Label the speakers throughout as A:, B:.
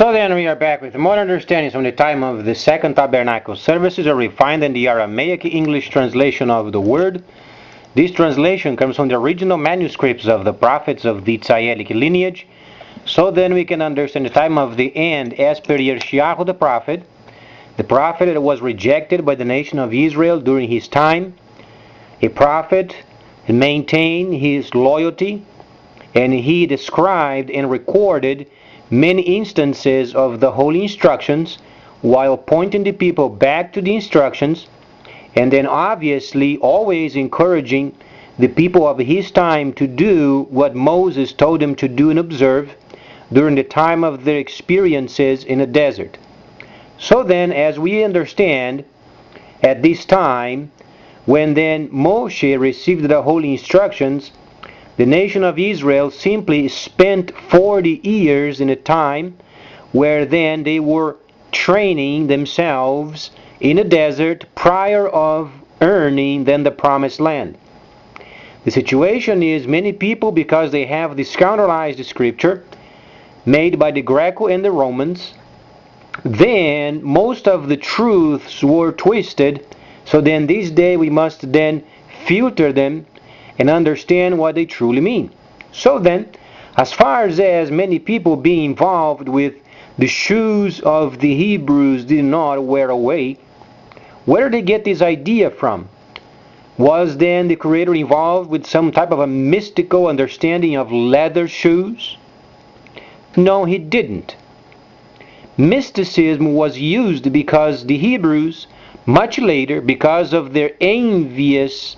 A: So then we are back with more understandings from the time of the Second Tabernacle services are refined in the Aramaic English translation of the word. This translation comes from the original manuscripts of the prophets of the Tzayelic lineage. So then we can understand the time of the end as per Yeshayahu the prophet that was rejected by the nation of Israel during his time, a prophet who maintained his loyalty, and he described and recorded many instances of the holy instructions while pointing the people back to the instructions, and then obviously always encouraging the people of his time to do what Moses told them to do and observe during the time of their experiences in the desert. So then, as we understand, at this time, when then Moshe received the holy instructions, the nation of Israel simply spent 40 years in a time where then they were training themselves in a desert prior of earning then the promised land. The situation is many people, because they have this computerized scripture made by the Greco and the Romans, then most of the truths were twisted. So then this day we must then filter them and understand what they truly mean. So then, as far as many people being involved with the shoes of the Hebrews did not wear away, where did they get this idea from? Was then the Creator involved with some type of a mystical understanding of leather shoes? No, he didn't. Mysticism was used because the Hebrews, much later, because of their envious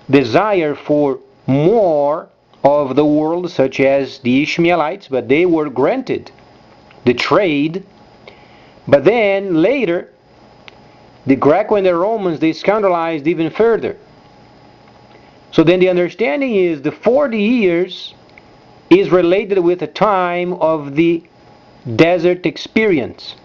A: desire for more of the world, such as the Ishmaelites, but they were granted the trade. But then later, the Greco and the Romans, they scandalized even further. So then the understanding is the 40 years is related with the time of the desert experience.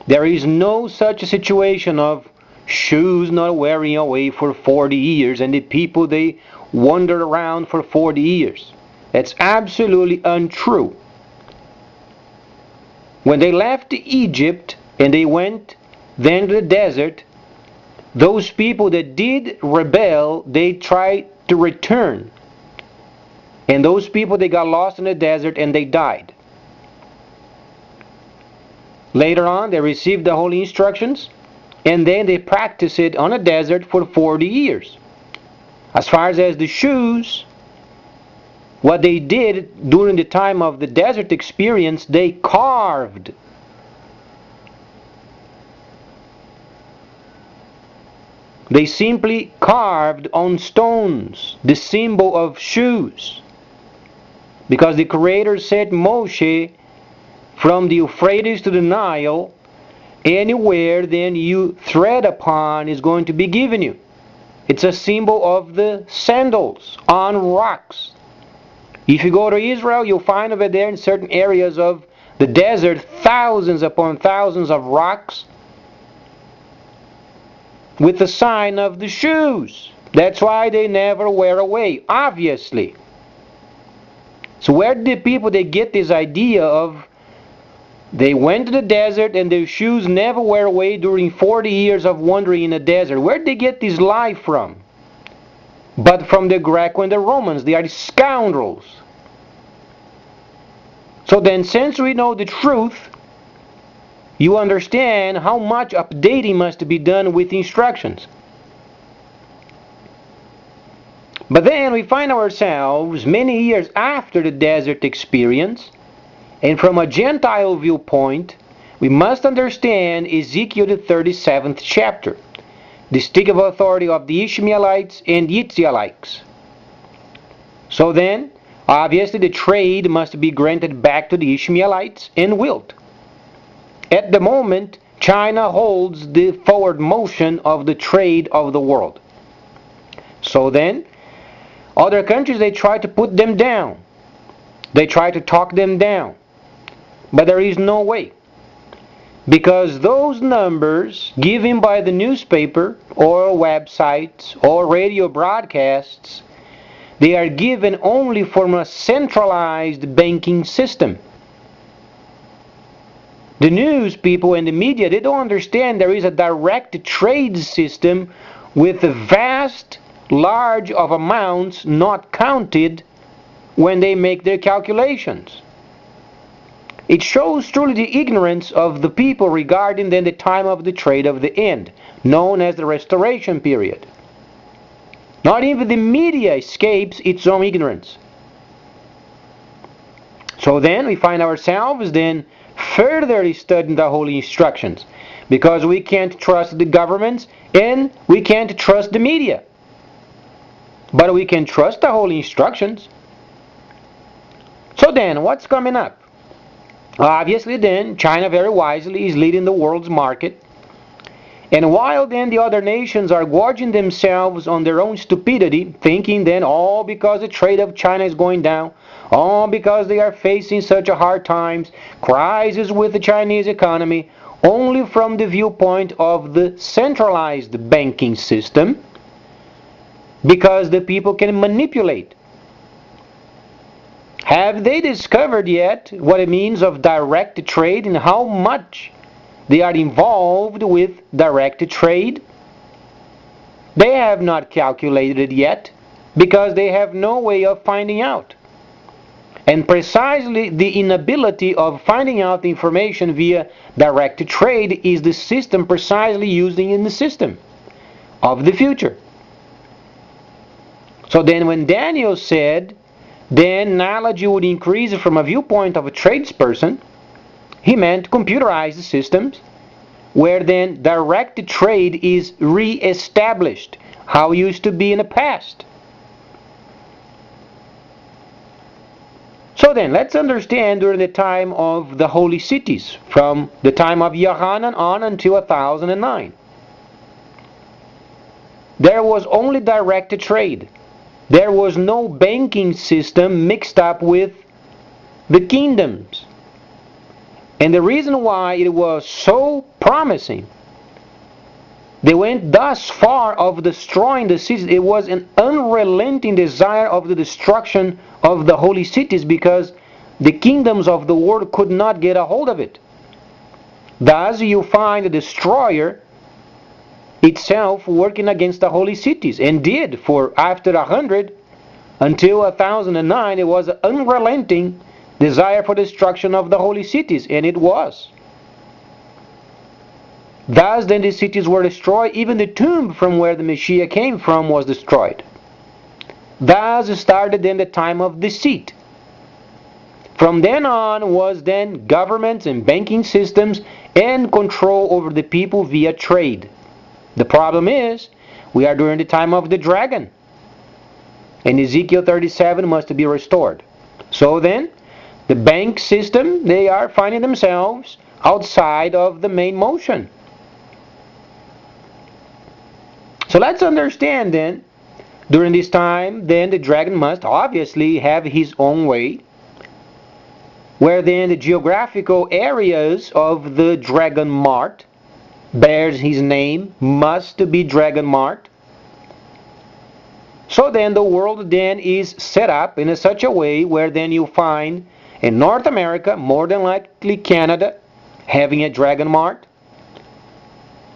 A: There is no such a situation of shoes not wearing away for 40 years and the people they wandered around for 40 years. That's absolutely untrue. When they left Egypt and they went then to the desert, those people that did rebel, they tried to return. And those people, they got lost in the desert and they died. Later on, they received the holy instructions, and then they practiced it on a desert for 40 years. As far as the shoes, what they did during the time of the desert experience, they carved. They simply carved on stones the symbol of shoes. Because the Creator said, Moshe, from the Euphrates to the Nile, anywhere then you tread upon is going to be given you. It's a symbol of the sandals on rocks. If you go to Israel, you'll find over there in certain areas of the desert thousands upon thousands of rocks with the sign of the shoes. That's why they never wear away, obviously. So where did the people they get this idea of they went to the desert and their shoes never wear away during 40 years of wandering in the desert? Where did they get this lie from? But from the Greco and the Romans. They are scoundrels. So then, since we know the truth, you understand how much updating must be done with instructions. But then we find ourselves many years after the desert experience, and from a Gentile viewpoint, we must understand Ezekiel the 37th chapter, the stick of authority of the Ishmaelites and Yitzhalites. So then, obviously the trade must be granted back to the Ishmaelites and wilt. At the moment, China holds the forward motion of the trade of the world. So then, other countries, they try to put them down. They try to talk them down. But there is no way. Because those numbers given by the newspaper or websites or radio broadcasts, they are given only from a centralized banking system. The news people and the media, they don't understand there is a direct trade system with a vast, large of amounts not counted when they make their calculations. It shows truly the ignorance of the people regarding then the time of the trade of the end, known as the restoration period. Not even the media escapes its own ignorance. So then we find ourselves then further studying the holy instructions, because we can't trust the governments and we can't trust the media. But we can trust the holy instructions. So then, what's coming up? Obviously then, China very wisely is leading the world's market. And while then the other nations are gorging themselves on their own stupidity, thinking then all because the trade of China is going down, all because they are facing such a hard times, crisis with the Chinese economy, only from the viewpoint of the centralized banking system, because the people can manipulate. Have they discovered yet what it means of direct trade and how much they are involved with direct trade? They have not calculated it yet, because they have no way of finding out. And precisely the inability of finding out the information via direct trade is the system precisely using in the system of the future. So then when Daniel said, then knowledge would increase from a viewpoint of a tradesperson, he meant computerized systems, where then direct trade is re-established, how it used to be in the past. So then, let's understand during the time of the holy cities, from the time of Yohanan on until 1009. There was only direct trade. There was no banking system mixed up with the kingdoms. And the reason why it was so promising, they went thus far of destroying the cities. It was an unrelenting desire of the destruction of the holy cities, because the kingdoms of the world could not get a hold of it. Thus you find the destroyer itself working against the holy cities, and did for after 100 until 1009. It was an unrelenting desire for destruction of the holy cities, and it was. Thus then the cities were destroyed. Even the tomb from where the Messiah came from was destroyed. Thus started then the time of deceit. From then on was then governments and banking systems and control over the people via trade. The problem is, we are during the time of the dragon, and Ezekiel 37 must be restored. So then, the bank system, they are finding themselves outside of the main motion. So let's understand then, during this time, then the dragon must obviously have his own way, where then the geographical areas of the dragon mart bears his name, must be dragon mart. So then the world then is set up in such a way where then you find in North America, more than likely Canada, having a dragon mart.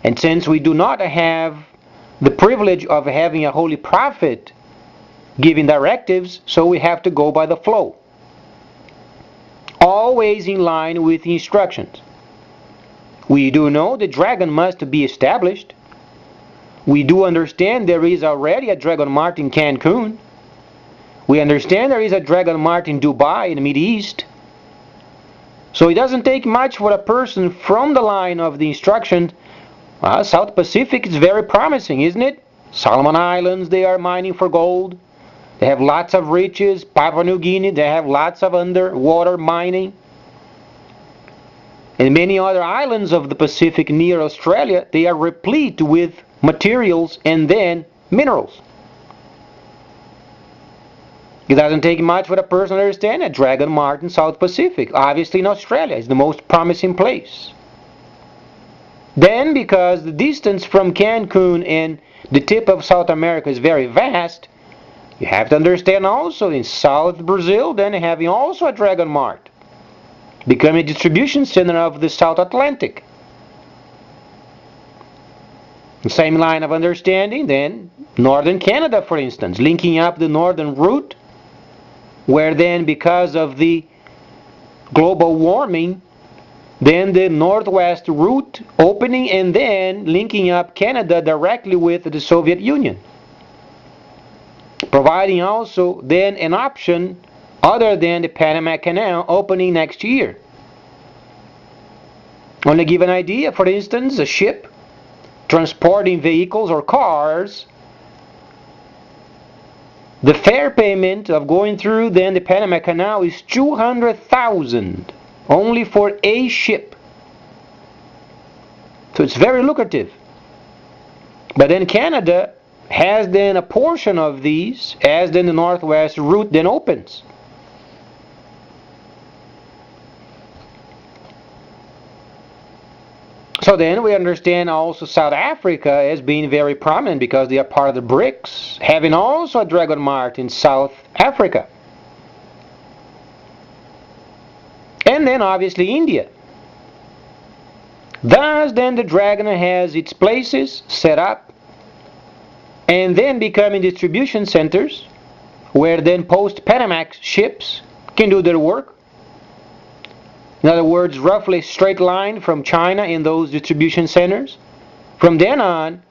A: And since we do not have the privilege of having a holy prophet giving directives, so we have to go by the flow, always in line with the instructions. We do know the dragon must be established. We do understand there is already a dragon mart in Cancun. We understand there is a dragon mart in Dubai in the Middle East. So it doesn't take much for a person from the line of the instructions. South Pacific is very promising, isn't it? Solomon Islands, they are mining for gold. They have lots of riches. Papua New Guinea, they have lots of underwater mining. And many other islands of the Pacific near Australia, they are replete with materials and then minerals. It doesn't take much for a person to understand that Dragon Mart in South Pacific, obviously in Australia, is the most promising place. Then, because the distance from Cancun and the tip of South America is very vast, you have to understand also in South Brazil, then having also a Dragon Mart. become a distribution center of the South Atlantic. The same line of understanding, then, northern Canada, for instance, linking up the northern route, where then, because of the global warming, then the northwest route opening and then linking up Canada directly with the Soviet Union, providing also then an option other than the Panama Canal opening next year. On to give an idea, for instance, a ship transporting vehicles or cars, the fare payment of going through then the Panama Canal is $200,000 only for a ship. So it's very lucrative. But then Canada has then a portion of these as then the northwest route then opens. So then we understand also South Africa as being very prominent because they are part of the BRICS, having also a dragon mart in South Africa. And then obviously India. Thus then the dragon has its places set up and then becoming distribution centers where then post-Panamax ships can do their work. In other words, roughly straight line from China in those distribution centers. From then on,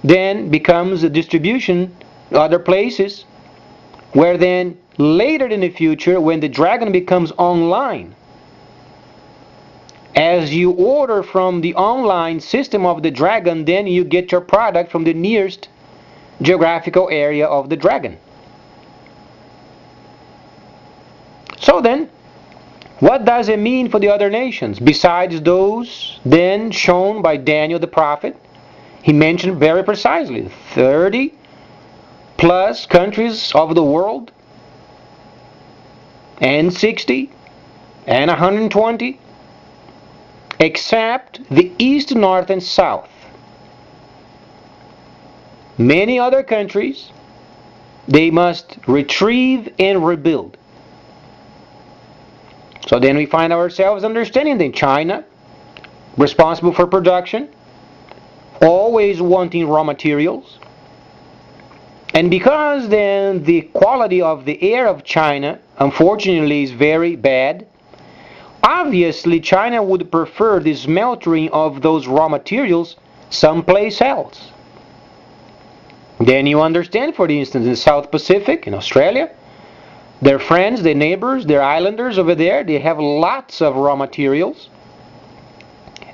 A: then becomes a distribution other places where then later in the future, when the dragon becomes online, as you order from the online system of the dragon, then you get your product from the nearest geographical area of the dragon. So then, what does it mean for the other nations, besides those then shown by Daniel the prophet? He mentioned very precisely 30 plus countries of the world, and 60, and 120, except the east, north, and south. Many other countries, they must retrieve and rebuild. So then we find ourselves understanding that China, responsible for production, always wanting raw materials. And because then the quality of the air of China, unfortunately, is very bad, obviously China would prefer the smelting of those raw materials someplace else. Then you understand, for instance, in the South Pacific, in Australia, their friends, their neighbors, their islanders over there, they have lots of raw materials.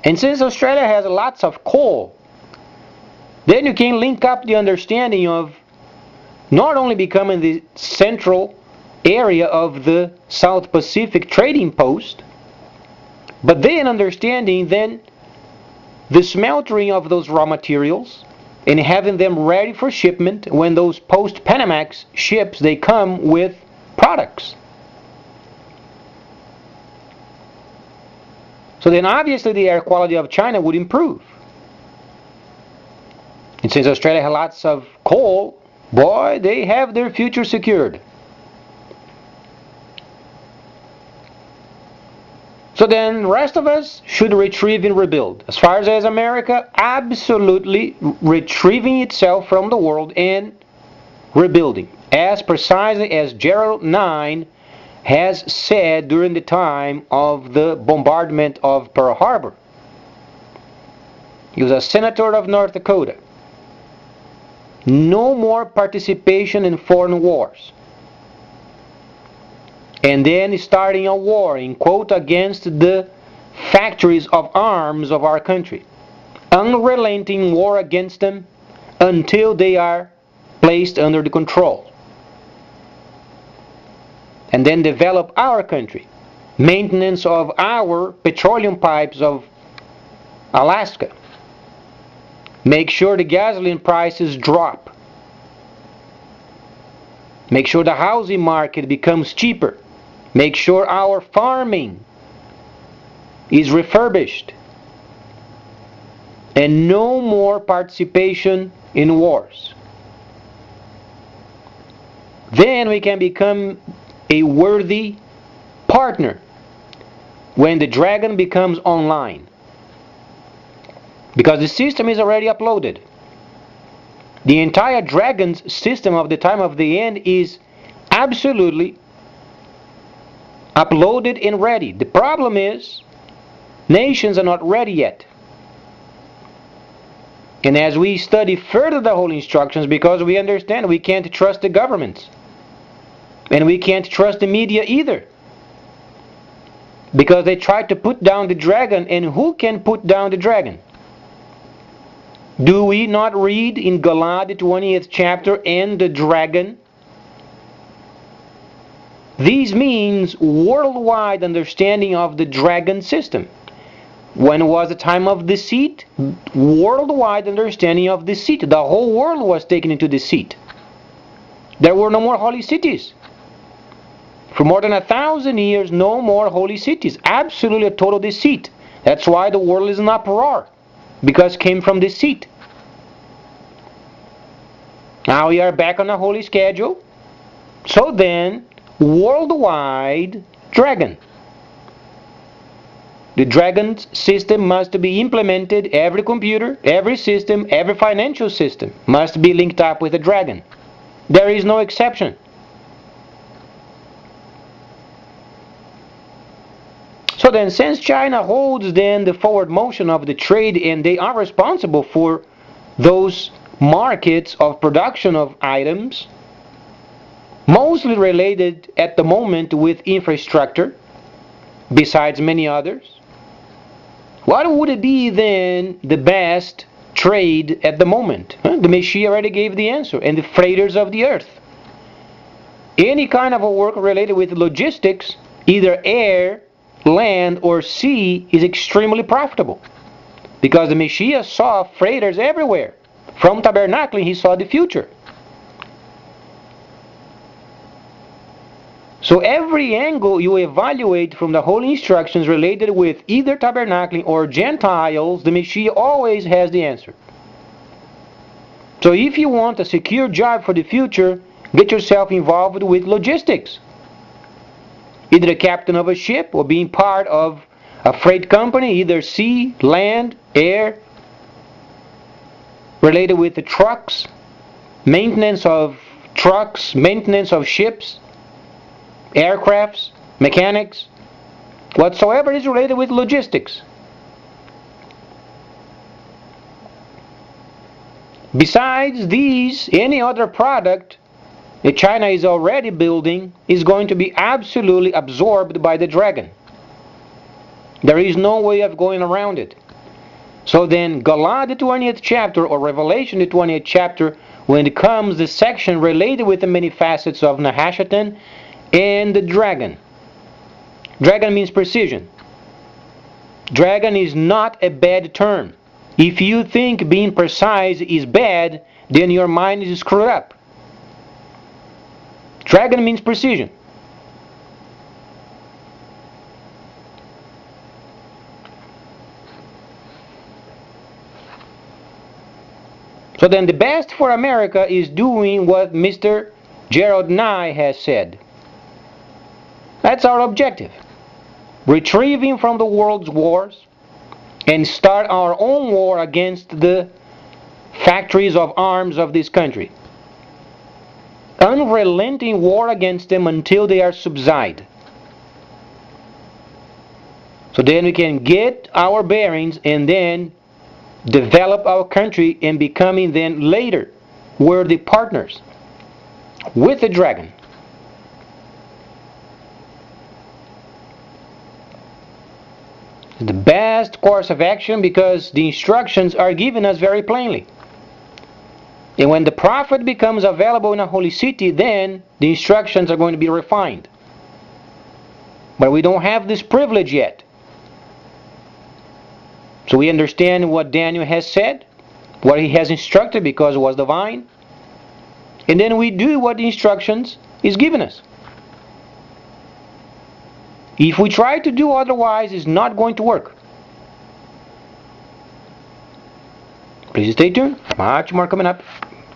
A: And since Australia has lots of coal, then you can link up the understanding of not only becoming the central area of the South Pacific trading post, but then understanding then the smelting of those raw materials and having them ready for shipment when those post-Panamax ships, they come with products. So then obviously the air quality of China would improve. And since Australia has lots of coal, boy, they have their future secured. So then the rest of us should retrieve and rebuild. As far as America, absolutely retrieving itself from the world and rebuilding. As precisely as Gerald 9 has said during the time of the bombardment of Pearl Harbor. He was a senator of North Dakota. No more participation in foreign wars. And then starting a war, in quote, against the factories of arms of our country. Unrelenting war against them until they are placed under the control. And then develop our country. Maintenance of our petroleum pipes of Alaska. Make sure the gasoline prices drop. Make sure the housing market becomes cheaper. Make sure our farming is refurbished. And no more participation in wars. Then we can become a worthy partner when the dragon becomes online. Because the system is already uploaded. The entire dragon's system of the time of the end is absolutely uploaded and ready. The problem is, nations are not ready yet. And as we study further the whole instructions, because we understand we can't trust the governments. And we can't trust the media either. Because they try to put down the dragon, and who can put down the dragon? Do we not read in Gelah, the 20th chapter, and the dragon? This means worldwide understanding of the dragon system. When was the time of deceit? Worldwide understanding of deceit. The whole world was taken into deceit. There were no more holy cities. For more than 1,000 years, no more holy cities. Absolutely a total deceit. That's why the world is in uproar. Because it came from deceit. Now we are back on a holy schedule. So then, worldwide dragon. The dragon's system must be implemented. Every computer, every system, every financial system must be linked up with a dragon. There is no exception. So then, since China holds then the forward motion of the trade, and they are responsible for those markets of production of items, mostly related at the moment with infrastructure, besides many others, what would it be then the best trade at the moment? The Messiah already gave the answer, and the freighters of the earth. Any kind of a work related with logistics, either air, land, or sea, is extremely profitable. Because the Messiah saw freighters everywhere. From tabernacling, he saw the future. So every angle you evaluate from the holy instructions related with either tabernacling or Gentiles, the Messiah always has the answer. So if you want a secure job for the future, get yourself involved with logistics. Either a captain of a ship or being part of a freight company, either sea, land, air, related with the trucks, maintenance of trucks, maintenance of ships, aircrafts, mechanics, whatsoever is related with logistics. Besides these, any other product that China is already building is going to be absolutely absorbed by the dragon. There is no way of going around it. So then, Gelah, the 20th chapter, or Revelation, the 20th chapter, when it comes the section related with the many facets of Nahashatan and the dragon. Dragon means precision. Dragon is not a bad term. If you think being precise is bad, then your mind is screwed up. Dragon means precision. So then the best for America is doing what Mr. Gerald Nye has said. That's our objective. Retrieving from the world's wars and start our own war against the factories of arms of this country. Unrelenting war against them until they are subside. So then we can get our bearings and then develop our country and becoming then later worthy partners with the dragon. The best course of action, because the instructions are given us very plainly. And when the prophet becomes available in a holy city, then the instructions are going to be refined. But we don't have this privilege yet. So we understand what Daniel has said, what he has instructed because it was divine. And then we do what the instructions is given us. If we try to do otherwise, it's not going to work. Please stay tuned. Much more coming up.